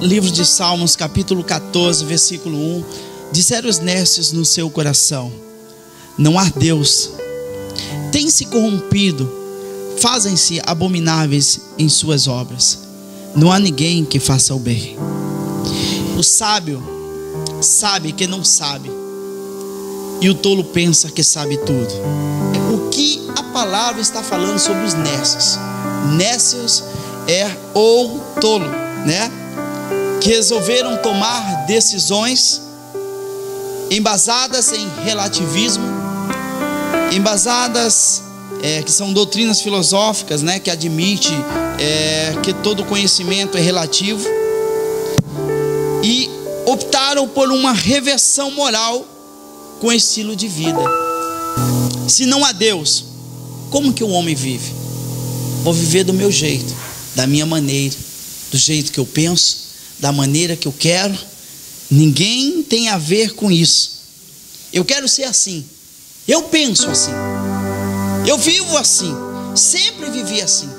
Livro de Salmos, capítulo 14, versículo 1. Disseram os necios no seu coração: não há Deus. Tem-se corrompido, fazem-se abomináveis em suas obras. Não há ninguém que faça o bem. O sábio sabe que não sabe, e o tolo pensa que sabe tudo. O que a palavra está falando sobre os nécios? Nécios ou tolo, né? Que resolveram tomar decisões embasadas em relativismo, embasadas que são doutrinas filosóficas, né? Que admite que todo conhecimento é relativo, e optaram por uma reversão moral com estilo de vida. Se não há Deus, como que o homem vive? Vou viver do meu jeito, da minha maneira, do jeito que eu penso, da maneira que eu quero. Ninguém tem a ver com isso. Eu quero ser assim, eu penso assim, eu vivo assim, sempre vivi assim.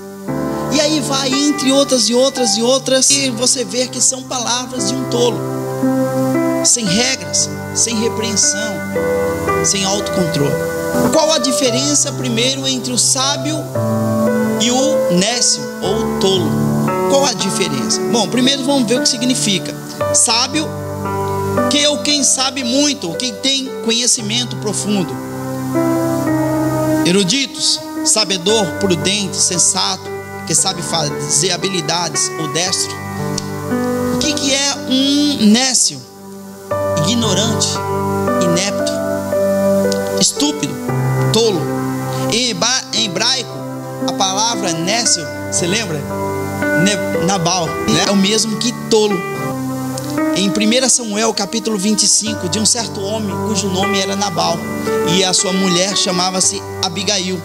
E aí vai entre outras e outras e outras, e você vê que são palavras de um tolo, sem regras, sem repreensão, sem autocontrole. Qual a diferença primeiro entre o sábio e o nécio ou o tolo? Qual a diferença? Bom, primeiro vamos ver o que significa. Sábio, que é quem sabe muito, quem tem conhecimento profundo. Eruditos, sabedor, prudente, sensato, que sabe fazer habilidades, ou destro. O que é um nécio? Ignorante, inepto, estúpido, tolo. Em hebraico, a palavra nécio, você lembra? Nabal, né? É o mesmo que tolo. Em 1 Samuel capítulo 25, de um certo homem cujo nome era Nabal, e a sua mulher chamava-se Abigail.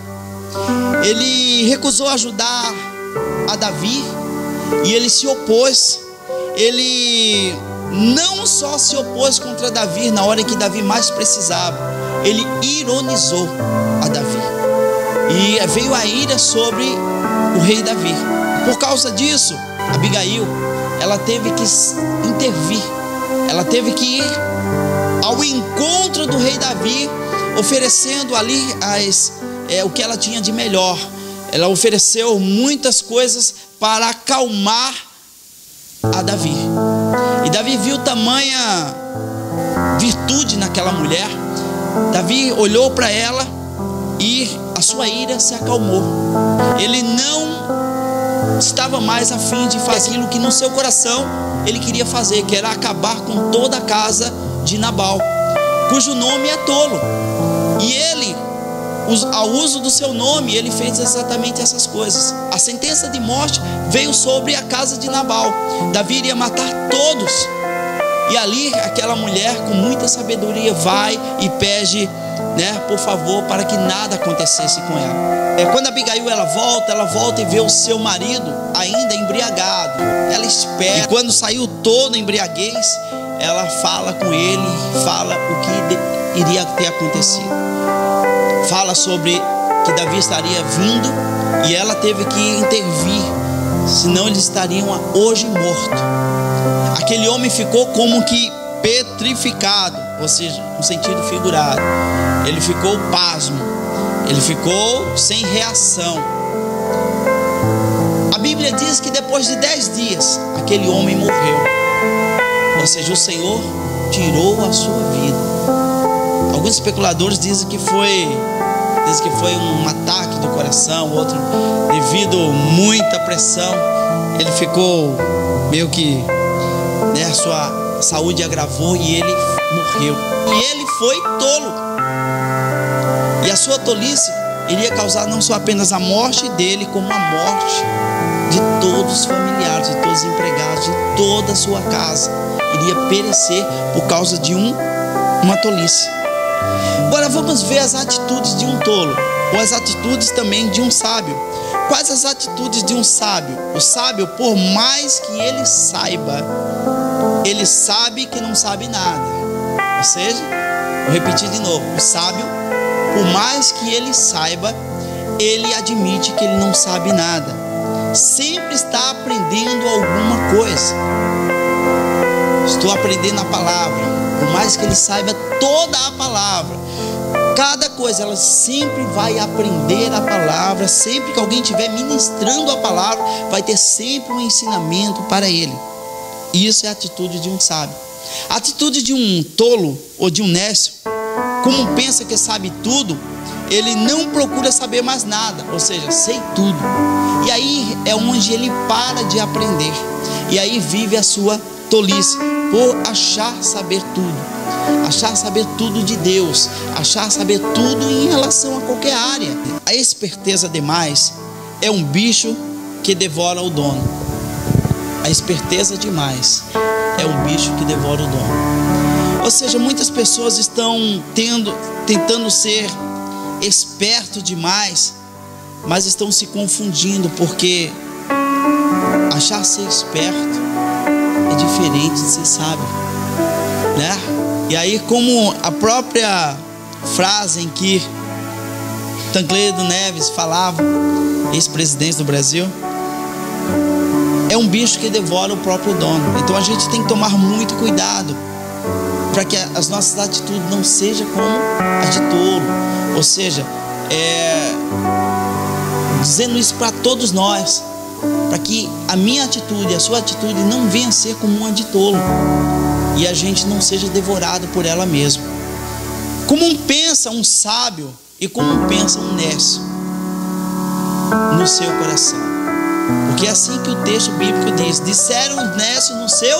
Ele recusou ajudar a Davi, e ele se opôs. Ele não só se opôs contra Davi na hora que Davi mais precisava, ele ironizou a Davi, e veio a ira sobre o rei Davi. Por causa disso, Abigail, ela teve que intervir, ela teve que ir ao encontro do rei Davi, oferecendo ali o que ela tinha de melhor. Ela ofereceu muitas coisas para acalmar a Davi. E Davi viu tamanha virtude naquela mulher. Davi olhou para ela e a sua ira se acalmou. Ele não estava mais a fim de fazer aquilo que no seu coração ele queria fazer, que era acabar com toda a casa de Nabal, cujo nome é tolo. E ele, ao uso do seu nome, ele fez exatamente essas coisas. A sentença de morte veio sobre a casa de Nabal. Davi iria matar todos. E ali aquela mulher com muita sabedoria vai e pede, por favor, para que nada acontecesse com ela. Quando Abigail ela volta e vê o seu marido ainda embriagado. Ela espera, e quando saiu todo embriaguez, ela fala com ele, fala o que iria ter acontecido. Fala sobre que Davi estaria vindo, e ela teve que intervir, senão eles estariam hoje mortos. Aquele homem ficou como que petrificado, ou seja, no sentido figurado. Ele ficou pasmo, ele ficou sem reação. A Bíblia diz que depois de 10 dias, aquele homem morreu. Ou seja, o Senhor tirou a sua vida. Alguns especuladores dizem que foi um ataque do coração, outro devido a muita pressão. Ele ficou meio que, a sua saúde agravou e ele morreu. E ele foi tolo. E a sua tolice iria causar não só apenas a morte dele, como a morte de todos os familiares, de todos os empregados, de toda a sua casa. Iria perecer por causa de uma tolice. Agora vamos ver as atitudes de um tolo, ou as atitudes também de um sábio. Quais as atitudes de um sábio? O sábio, por mais que ele saiba, ele sabe que não sabe nada. Ou seja, vou repetir de novo: o sábio, por mais que ele saiba, ele admite que ele não sabe nada. Sempre está aprendendo alguma coisa. estou aprendendo a palavra. Por mais que ele saiba toda a palavra, cada coisa, ela sempre vai aprender a palavra. Sempre que alguém estiver ministrando a palavra, vai ter sempre um ensinamento para ele. Isso é a atitude de um sábio. A atitude de um tolo ou de um nécio, como pensa que sabe tudo, ele não procura saber mais nada, ou seja, sei tudo. E aí é onde ele para de aprender. E aí vive a sua tolice, por achar saber tudo. Achar saber tudo de Deus, achar saber tudo em relação a qualquer área. A esperteza demais é um bicho que devora o dono. A esperteza demais é um bicho que devora o dono. Ou seja, muitas pessoas estão tentando ser esperto demais, mas estão se confundindo, porque achar ser esperto é diferente de ser sábio, né? E aí, como a própria frase em que Tancredo Neves falava, ex-presidente do Brasil, é um bicho que devora o próprio dono. Então a gente tem que tomar muito cuidado para que as nossas atitudes não sejam como a de tolo. Ou seja, dizendo isso para todos nós, para que a minha atitude, a sua atitude não venha a ser como uma de tolo, e a gente não seja devorado por ela mesma. Como pensa um sábio e como pensa um nécio no seu coração? Porque é assim que o texto bíblico diz: disseram o nécio no seu,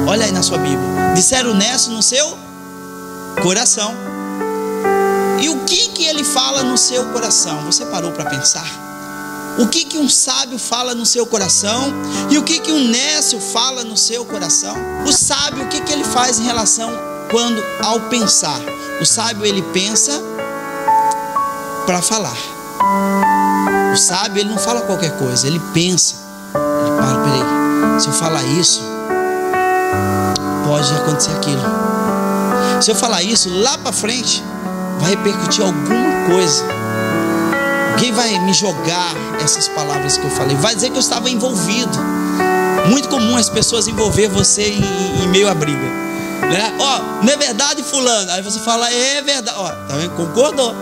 olha aí na sua Bíblia, disseram o nécio no seu coração. E o que ele fala no seu coração? Você parou para pensar? O que um sábio fala no seu coração e o que um nécio fala no seu coração? O sábio, o que ele faz em relação ao pensar? O sábio, ele pensa para falar. O sábio, ele não fala qualquer coisa, ele pensa. Ele para, peraí, se eu falar isso, pode acontecer aquilo. Se eu falar isso, lá para frente, vai repercutir alguma coisa. Alguém vai me jogar essas palavras que eu falei, vai dizer que eu estava envolvido. Muito comum as pessoas envolver você em meio à briga, né? Ó, não é verdade, fulano? Aí você fala, é verdade. Ó, tá vendo? Concordou,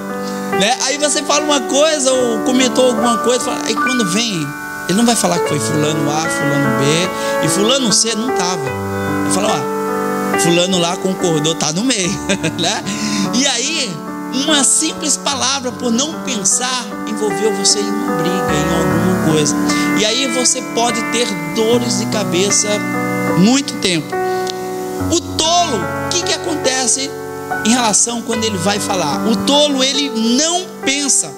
né? Aí você fala uma coisa ou comentou alguma coisa, fala, aí quando vem, ele não vai falar que foi fulano A, fulano B e fulano C não estava. Ele fala, ó, fulano lá concordou, tá no meio, né? E aí, uma simples palavra, por não pensar, envolveu você em uma briga, em alguma coisa. E aí você pode ter dores de cabeça muito tempo. O tolo, o que acontece em relação quando ele vai falar? O tolo, ele não pensa.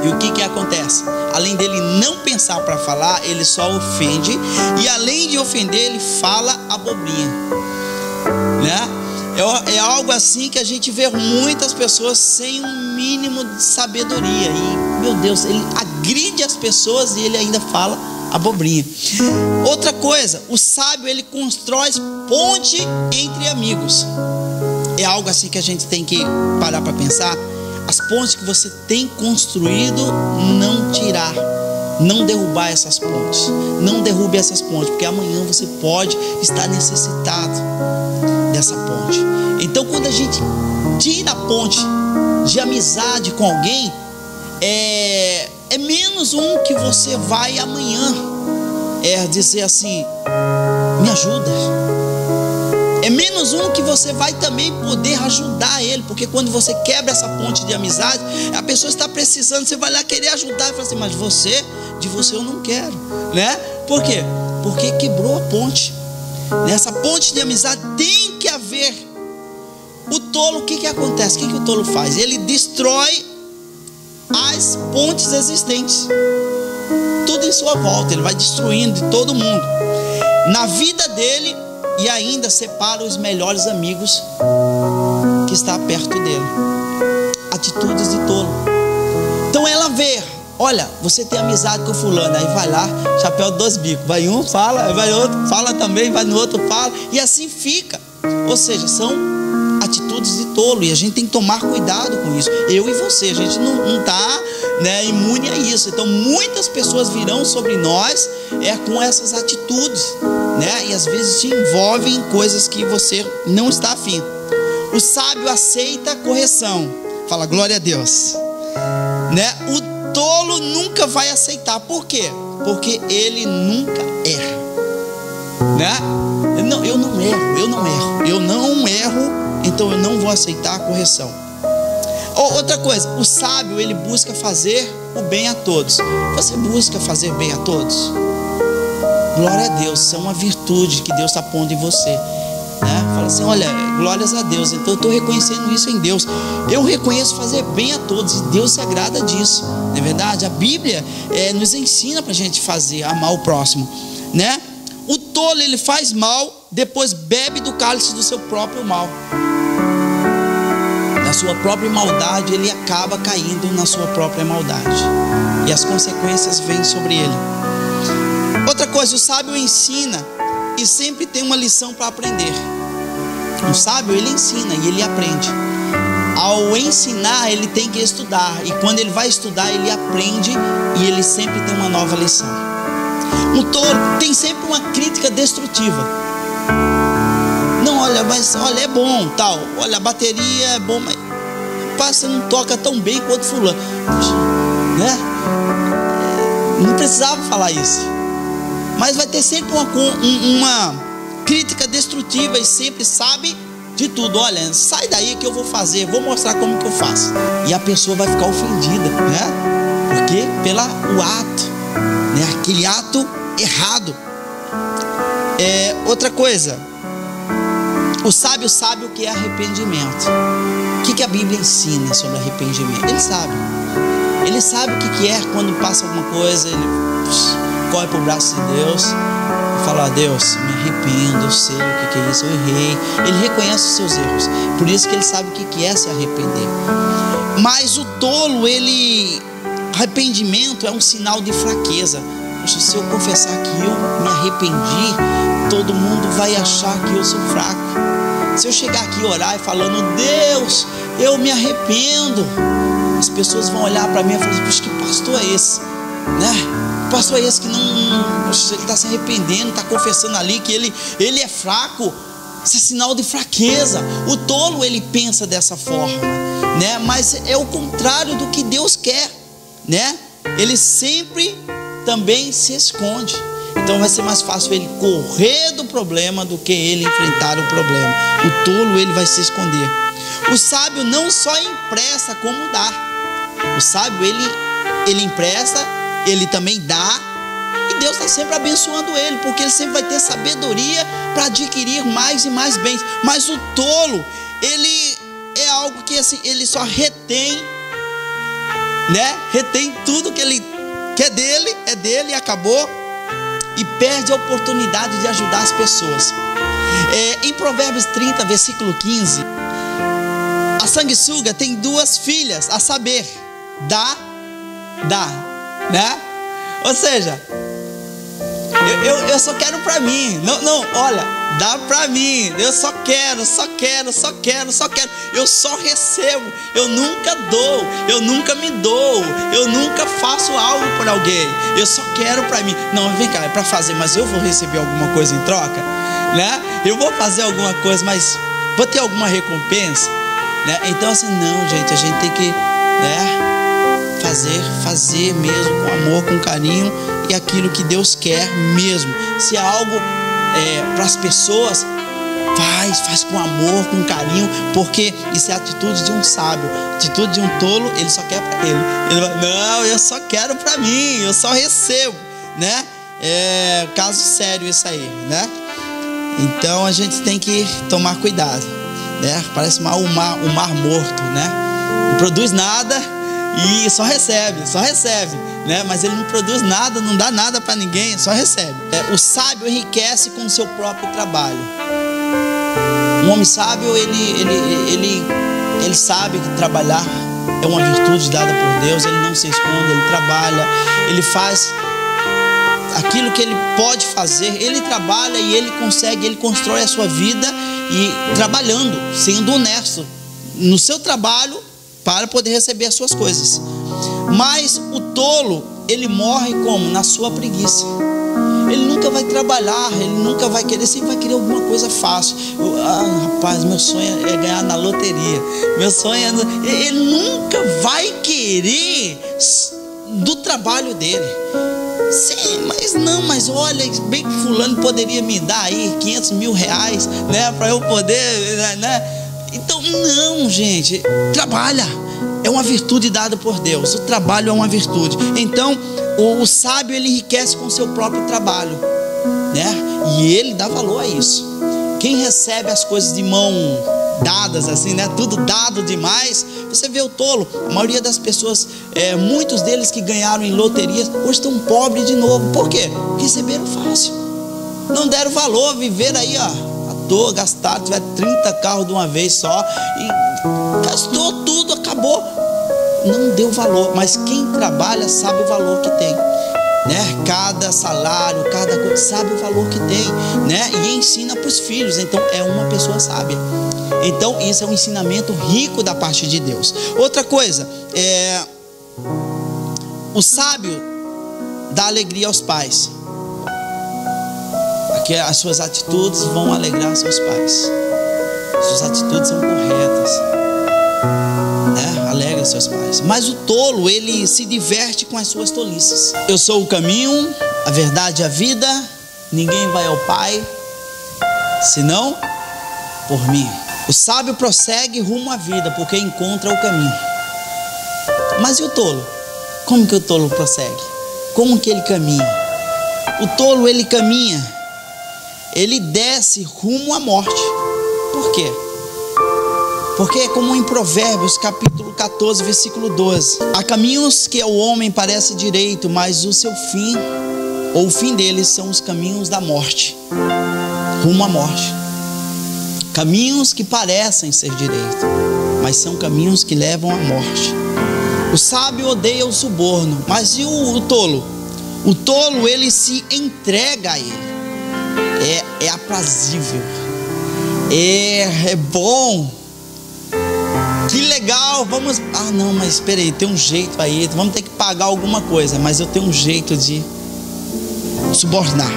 E o que acontece? Além dele não pensar para falar, ele só ofende. E além de ofender, ele fala abobrinha, né? É algo assim que a gente vê muitas pessoas sem um mínimo de sabedoria. E, meu Deus, ele agride as pessoas e ele ainda fala abobrinha. Outra coisa, o sábio, ele constrói ponte entre amigos. É algo assim que a gente tem que parar para pensar. As pontes que você tem construído, não tirar, não derrubar essas pontes. Não derrube essas pontes, porque amanhã você pode estar necessitado dessa ponte. Então, quando a gente tira a ponte de amizade com alguém, é menos um que você vai amanhã dizer assim, me ajuda. É menos um que você vai também poder ajudar ele, porque quando você quebra essa ponte de amizade, a pessoa está precisando, você vai lá querer ajudar e fala assim, mas de você eu não quero, né? Por quê? Porque quebrou a ponte. Nessa ponte de amizade tem que haver. O tolo, o que acontece? O que o tolo faz? Ele destrói as pontes existentes, tudo em sua volta. Ele vai destruindo de todo mundo na vida dele, e ainda separa os melhores amigos que está perto dele. Atitudes de tolo. Então ela vê, olha, você tem amizade com fulano, aí vai lá, chapéu de 2 bicos, vai um, fala, vai outro, fala também, vai no outro, fala, e assim fica. Ou seja, são atitudes de tolo, e a gente tem que tomar cuidado com isso. Eu e você, a gente não está né, imune a isso. Então muitas pessoas virão sobre nós com essas atitudes, né, e às vezes te envolvem em coisas que você não está afim. O sábio aceita a correção. Fala glória a Deus, né? O tolo nunca vai aceitar. Por quê? Porque ele nunca erra, né? Eu não erro, então eu não vou aceitar a correção. Outra coisa, o sábio, ele busca fazer o bem a todos. Você busca fazer bem a todos? Glória a Deus, isso é uma virtude que Deus está pondo em você, né? Fala assim, olha, glórias a Deus, então eu estou reconhecendo isso em Deus. Eu reconheço fazer bem a todos, e Deus se agrada disso, não é verdade? A Bíblia nos ensina para a gente amar o próximo, né? O tolo, ele faz mal, depois bebe do cálice do seu próprio mal. Na sua própria maldade, ele acaba caindo na sua própria maldade, e as consequências vêm sobre ele. Outra coisa, o sábio ensina e sempre tem uma lição para aprender. O sábio, ele ensina e ele aprende. Ao ensinar, ele tem que estudar, e quando ele vai estudar, ele aprende, e ele sempre tem uma nova lição. O tolo tem sempre uma crítica destrutiva. Não, olha, mas olha, é bom, tal. Olha, a bateria é bom, mas você não toca tão bem quanto fulano, né? Não precisava falar isso. Mas vai ter sempre uma crítica destrutiva, e sempre sabe de tudo. Olha, sai daí que eu vou fazer, vou mostrar como que eu faço. E a pessoa vai ficar ofendida, né? Porque pelo ato, né? Aquele ato errado. Outra coisa, o sábio sabe o que é arrependimento. O que a Bíblia ensina sobre arrependimento? Ele sabe o que é quando passa alguma coisa, ele corre para o braço de Deus e fala, Deus, me arrependo, eu sei o que é isso, eu errei. Ele reconhece os seus erros, por isso que ele sabe o que é se arrepender. Mas o tolo, arrependimento é um sinal de fraqueza. Poxa, se eu confessar que eu me arrependi, todo mundo vai achar que eu sou fraco. Se eu chegar aqui e orar e falando, Deus, eu me arrependo, as pessoas vão olhar para mim e falar, puxa, que pastor é esse, né? Pastor é esse que ele está se arrependendo, está confessando ali que ele é fraco. Isso é sinal de fraqueza. O tolo, ele pensa dessa forma, né? Mas é o contrário do que Deus quer, né? Ele sempre também se esconde. Então vai ser mais fácil ele correr do problema do que ele enfrentar o problema. O tolo, ele vai se esconder. O sábio não só empresta como dá. O sábio, ele empresta, ele também dá, e Deus está sempre abençoando ele, porque ele sempre vai ter sabedoria para adquirir mais e mais bens. Mas o tolo, ele é algo que assim, ele só retém, né? Retém tudo que é dele e acabou, e perde a oportunidade de ajudar as pessoas. Em Provérbios 30, versículo 15, a sanguessuga tem duas filhas, a saber, dá, né? Ou seja, eu só quero pra mim. Não, olha, dá pra mim. Eu só quero. Eu só recebo. Eu nunca dou. Eu nunca me dou. Eu nunca faço algo por alguém. Eu só quero pra mim. Não, vem cá, é pra fazer, mas eu vou receber alguma coisa em troca, né? Eu vou fazer alguma coisa, mas vou ter alguma recompensa, né? Então assim, não, gente, a gente tem que, né, fazer mesmo com amor, com carinho, e aquilo que Deus quer mesmo. Se é algo para as pessoas, faz com amor, com carinho, porque isso é a atitude de um sábio. A atitude de um tolo, ele só quer para ele. Ele vai, não, eu só quero para mim, eu só recebo, né? Caso sério isso aí, né? Então a gente tem que tomar cuidado, né? Parece o mar morto, né? Não produz nada e só recebe, né? Mas ele não produz nada, não dá nada para ninguém, só recebe. O sábio enriquece com o seu próprio trabalho. Um homem sábio, ele sabe que trabalhar é uma virtude dada por Deus. Ele não se esconde, ele trabalha, ele faz aquilo que ele pode fazer. Ele trabalha e ele consegue, ele constrói a sua vida, e trabalhando, sendo honesto no seu trabalho, para poder receber as suas coisas. Mas o tolo, ele morre como? Na sua preguiça. Ele nunca vai trabalhar, ele nunca vai querer, sempre vai querer alguma coisa fácil. Rapaz, meu sonho é ganhar na loteria. Meu sonho é... Ele nunca vai querer do trabalho dele. Sim, mas olha, bem que fulano poderia me dar aí 500 mil reais, né? Para eu poder, né? Então, não, gente, trabalha. É uma virtude dada por Deus. O trabalho é uma virtude. Então, o sábio, ele enriquece com o seu próprio trabalho, né? E ele dá valor a isso. Quem recebe as coisas de mão dadas, assim, né? Tudo dado demais. Você vê o tolo. A maioria das pessoas, muitos deles que ganharam em loterias, hoje estão pobres de novo. Por quê? Receberam fácil. Não deram valor, viveram aí, ó, à toa, gastaram, tiveram 30 carros de uma vez só e gastou tudo, acabou. Não deu valor, mas quem trabalha sabe o valor que tem, né? Cada salário, cada coisa, sabe o valor que tem, né? E ensina para os filhos. Então é uma pessoa sábia. Então isso é um ensinamento rico da parte de Deus. Outra coisa, o sábio dá alegria aos pais. Aqui as suas atitudes vão alegrar seus pais. Suas atitudes são corretas, né? Alegra seus pais. Mas o tolo, ele se diverte com as suas tolices. Eu sou o caminho, a verdade e a vida. Ninguém vai ao Pai senão por mim. O sábio prossegue rumo à vida porque encontra o caminho. Mas e o tolo? Como que o tolo prossegue? Como que ele caminha? O tolo, ele caminha, ele desce rumo à morte. Por quê? Porque é como em Provérbios capítulo 14, versículo 12. Há caminhos que ao homem parece direito, mas o seu fim, ou o fim deles, são os caminhos da morte. Rumo à morte. Caminhos que parecem ser direito, mas são caminhos que levam à morte. O sábio odeia o suborno, mas e o tolo? O tolo, ele se entrega a ele. É aprazível. É bom. Que legal, vamos... não, mas espera aí, tem um jeito aí, vamos ter que pagar alguma coisa, mas eu tenho um jeito de subornar.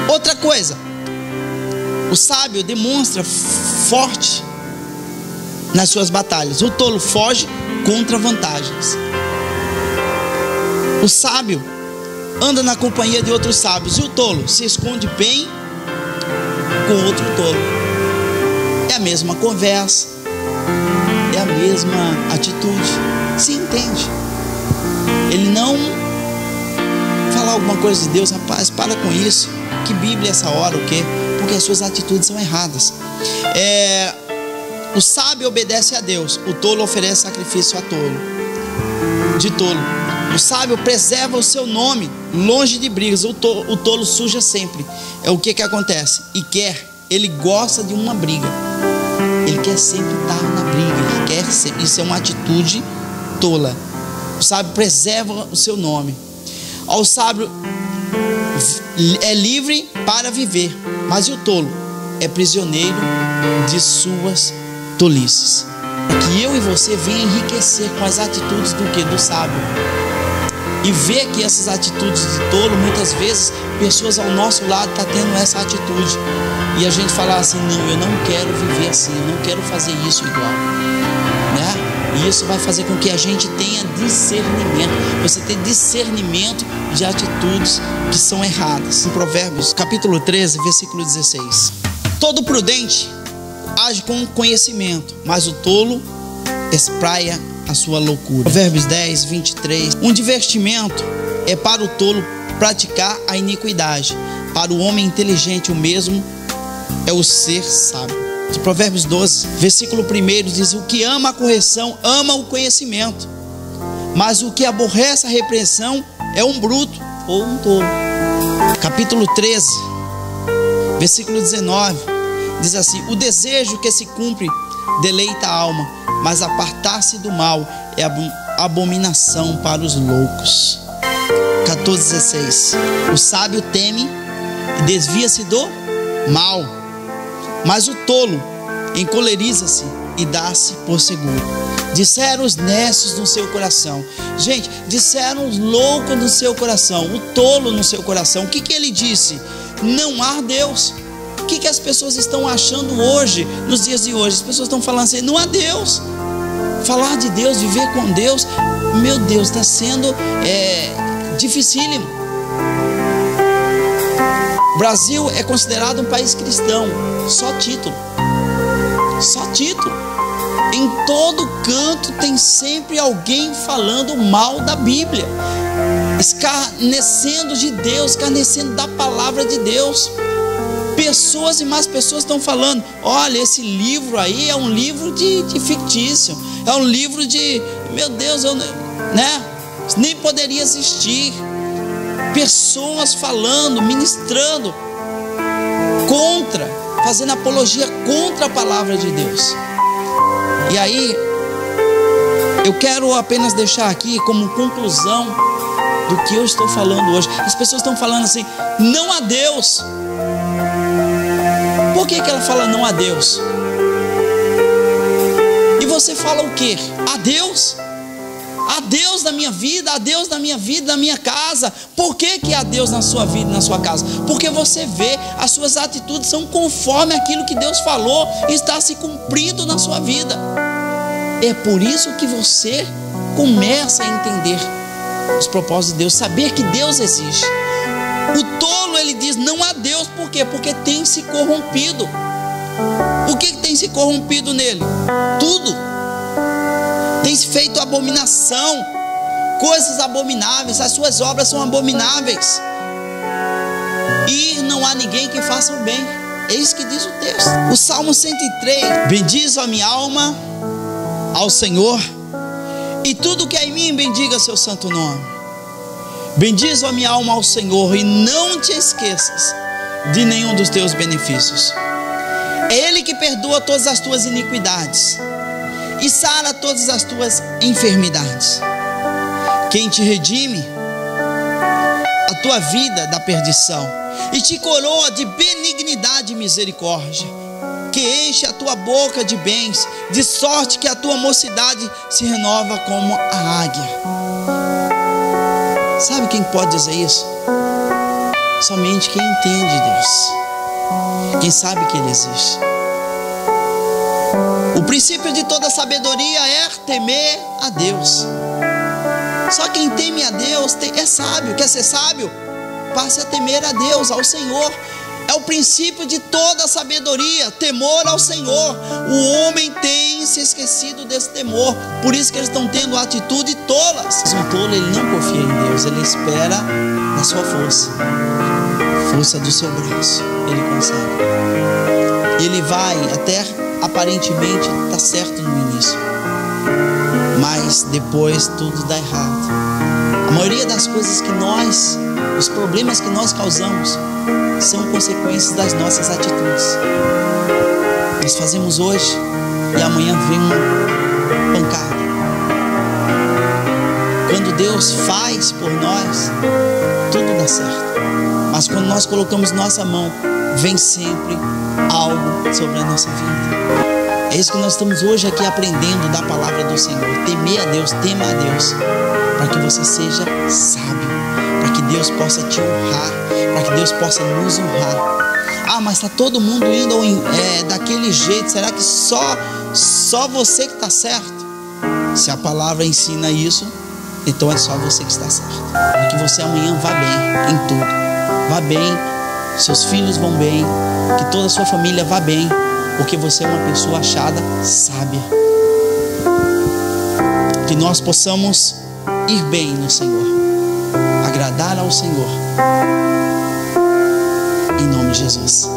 Outra coisa, o sábio demonstra forte nas suas batalhas. O tolo foge contra vantagens. O sábio anda na companhia de outros sábios, e o tolo se esconde bem com outro tolo. É a mesma conversa, é a mesma atitude. Se entende. Ele não fala alguma coisa de Deus, rapaz, para com isso. Que Bíblia é essa hora, o quê? Porque as suas atitudes são erradas. O sábio obedece a Deus, o tolo oferece sacrifício a tolo. De tolo. O sábio preserva o seu nome longe de brigas. O tolo suja sempre. É o que acontece? Ele gosta de uma briga. Ele quer sempre estar na briga. Isso é uma atitude tola. O sábio preserva o seu nome. O sábio é livre para viver, mas o tolo é prisioneiro de suas tolices. Que eu e você venham enriquecer com as atitudes do sábio. E ver que essas atitudes de tolo, muitas vezes, pessoas ao nosso lado estão tendo essa atitude. E a gente falar assim, não, eu não quero viver assim, eu não quero fazer isso igual, né? E isso vai fazer com que a gente tenha discernimento. Você tem discernimento de atitudes que são erradas. Em Provérbios, capítulo 13, versículo 16. Todo prudente age com conhecimento, mas o tolo espraia a sua loucura. Provérbios 10, 23. Um divertimento é para o tolo praticar a iniquidade. Para o homem inteligente, o mesmo é o ser sábio. Provérbios 12, versículo 1 diz: o que ama a correção, ama o conhecimento, mas o que aborrece a repreensão é um bruto ou um tolo. Capítulo 13, versículo 19, diz assim: o desejo que se cumpre deleita a alma, mas apartar-se do mal é abominação para os loucos. 14:16. O sábio teme e desvia-se do mal, mas o tolo encoleriza-se e dá-se por seguro. Disseram os nécios no seu coração. Gente, disseram os loucos no seu coração, o tolo no seu coração. O que ele disse? Não há Deus. O que as pessoas estão achando hoje, nos dias de hoje? As pessoas estão falando assim, não há Deus. Falar de Deus, viver com Deus, meu Deus, está sendo dificílimo. O Brasil é considerado um país cristão, só título. Só título. Em todo canto tem sempre alguém falando mal da Bíblia, escarnecendo de Deus, escarnecendo da palavra de Deus. Pessoas e mais pessoas estão falando, olha, esse livro aí é um livro de fictício, é um livro de, meu Deus, nem poderia existir. Pessoas falando, ministrando contra, fazendo apologia contra a palavra de Deus. E aí, eu quero apenas deixar aqui como conclusão do que eu estou falando hoje. As pessoas estão falando assim, não há Deus. Por que ela fala não há Deus? E você fala o quê? Há Deus? Há Deus na minha vida, há Deus na minha vida, na minha casa. Por que há Deus na sua vida, na sua casa? Porque você vê, as suas atitudes são conforme aquilo que Deus falou e está se cumprindo na sua vida. É por isso que você começa a entender os propósitos de Deus, saber que Deus existe. O tolo, ele diz, não há Deus, por quê? Porque tem se corrompido. O que tem se corrompido nele? Tudo. Tem se feito abominação, coisas abomináveis, as suas obras são abomináveis. E não há ninguém que faça o bem. É isso que diz o texto. O Salmo 103, bendiz a minha alma ao Senhor, e tudo que é em mim bendiga seu santo nome. Bendiz a minha alma ao Senhor, e não te esqueças de nenhum dos teus benefícios. É Ele que perdoa todas as tuas iniquidades e sara todas as tuas enfermidades. Quem te redime a tua vida da perdição e te coroa de benignidade e misericórdia, que enche a tua boca de bens, de sorte que a tua mocidade se renova como a águia. Sabe quem pode dizer isso? Somente quem entende Deus, quem sabe que Ele existe. O princípio de toda sabedoria é temer a Deus. Só quem teme a Deus é sábio. Quer ser sábio? Passe a temer a Deus, ao Senhor. É o princípio de toda sabedoria, temor ao Senhor. O homem tem se esquecido desse temor, por isso que eles estão tendo atitude tolas. Um tolo, ele não confia em Deus, ele espera na sua força, força do seu braço, ele consegue. Ele vai até aparentemente está certo no início, mas depois tudo dá errado. A maioria das coisas que os problemas que nós causamos são consequências das nossas atitudes. Nós fazemos hoje e amanhã vem uma pancada. Quando Deus faz por nós, tudo dá certo. Mas quando nós colocamos nossa mão, vem sempre algo sobre a nossa vida. É isso que nós estamos hoje aqui aprendendo da palavra do Senhor. Temer a Deus, tema a Deus, para que você seja sábio, para que Deus possa te honrar, para que Deus possa nos honrar. Ah, mas está todo mundo indo daquele jeito, será que só você que está certo? Se a palavra ensina isso, então é só você que está certo. Para que você amanhã vá bem em tudo, vá bem, seus filhos vão bem, que toda a sua família vá bem, porque você é uma pessoa achada sábia. Que nós possamos ir bem no Senhor, agradar ao Senhor, em nome de Jesus.